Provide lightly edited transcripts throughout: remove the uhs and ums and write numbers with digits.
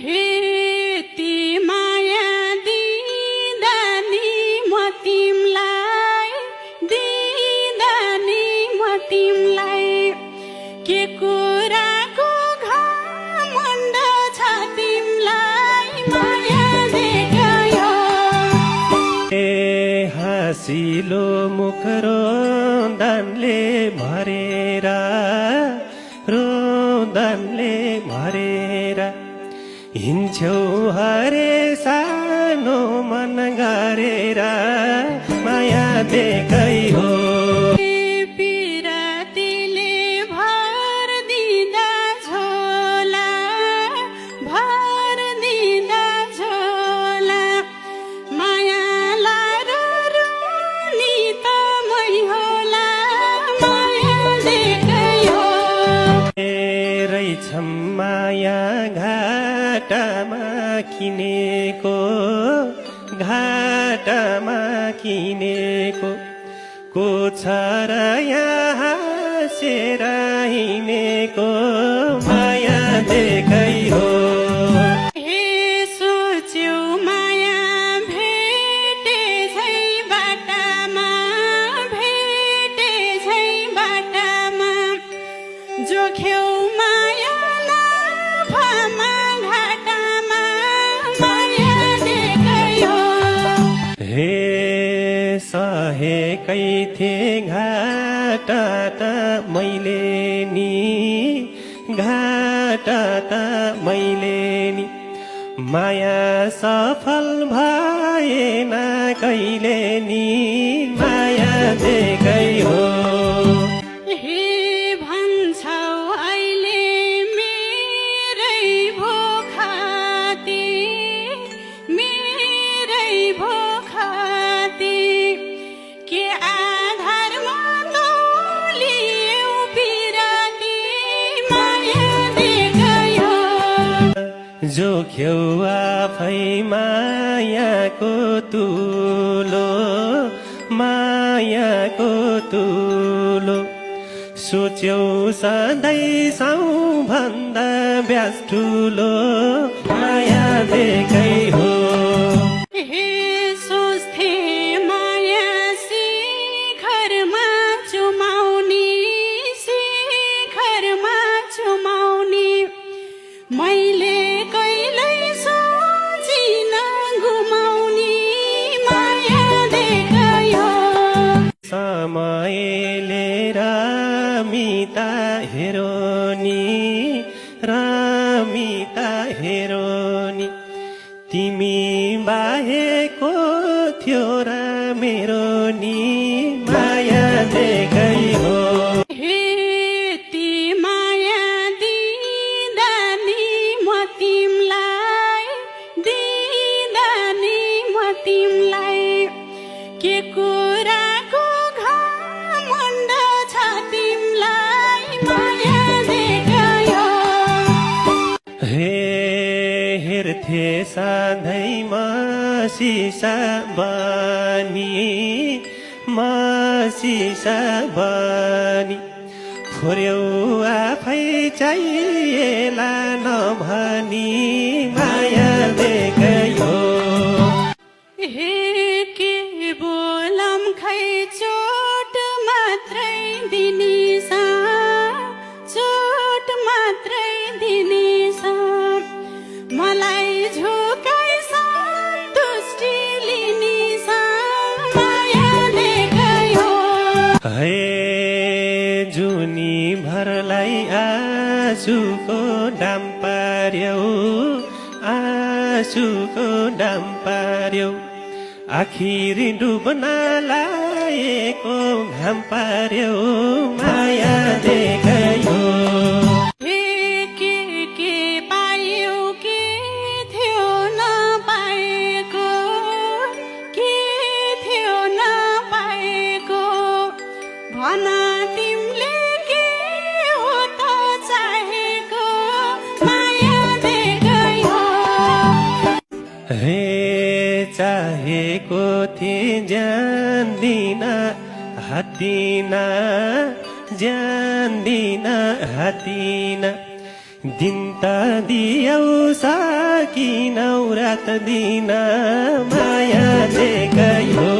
Haiti माया दिँदा नि म तिमलाई के कुराको घमण्ड छ तिमलाई माया देखायो हाँसिलो मुख रोदनले भरेर हिँड्छौ हरे सानो मन गरेर माया देखाइ हो पिरातीले भर दिँदा झोला मायालाई रुनी त मै होला माया देखायो रहेछम् माया घाटामा किनेको को छ र यहाँ हाँसेर हिँडेको माया देखाइ हो हे सोच्यौ माया भेटे झै बाटामा जोख्यौ माया लाफामा घाटामा माया देखायो हे सहेकै थिए घाटा त मैले नि माया सफल भएन कहिले नि माया देखाइ हो हे भन्छौ अहिले मेरै भोखाती के आधारमा तोलियौ पिराती माया देखायो जोख्यौ आफै मायाको तुलो सोच्यौ सधैँ भन्दा ब्याज ठुलो माया देखाइ हो हे सोच्थे माया शिखरमा चुमाउने मैले कहिल्यै सोचिन गुमाउने माया देखायो समयले रमिता हेरोनी तिमी बाहेको थियो र मेरो नि माया देखाइ हो हेती माया दिँदा नि म तिमलाई के कुराको घमण्ड छ तिमलाई माया देखायो हेर्थे सधैँ मसिसा बनी फोर्यौ आफै चाहिएला नभनी माया देखायो हे के बोलम खै चोट मात्रै दिनेछ मलाई झुकाइ सन्तुष्टि लिनेछ माया देखायो हे जुनी भरलाई आँसुको दाम पार्यौ आखिर डुब्न लागेको घाम पार्यौ माया देखायो हे के पायौ के थियो नपाएको भन तिमीले के हो त चाहेको माया देखायो हे चाहेको थिए जान्दिन हातिना दिन चिन्ता दियौ सकिनौ रात दिन माया देकै हो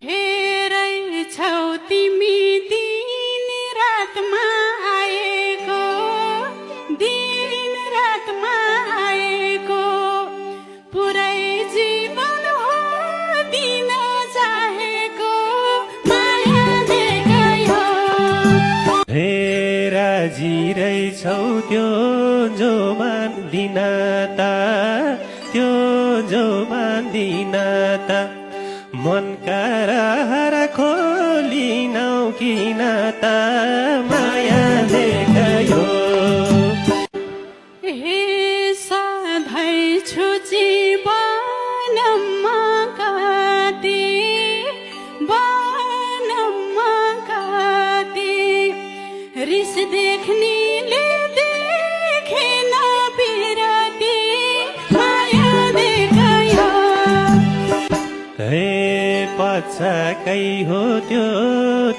हेरैछौ तिमी दिन रातमा आएको दिन रातमा आएको पुरै जीवन हो दिन चाहेको माया देकै हो हे राजी रहेछौ त्यो जो मान्दिन त त्यो जो मान्दिन त मनका रहर खोलिनौ किन त माया देकै हो हे सधैँ छु जीवनमा कति वनमा कति रिस देख्नेले देखेन बिरती माया देकै हो हे पछाकै हो त्यो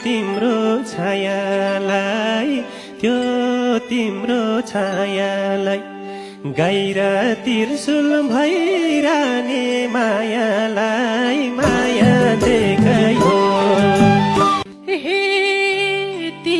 तिम्रो छायालाई त्यो तिम्रो छायालाई गाइर त्रिशूल भइरहने मायालाई माया देकै हो हे ती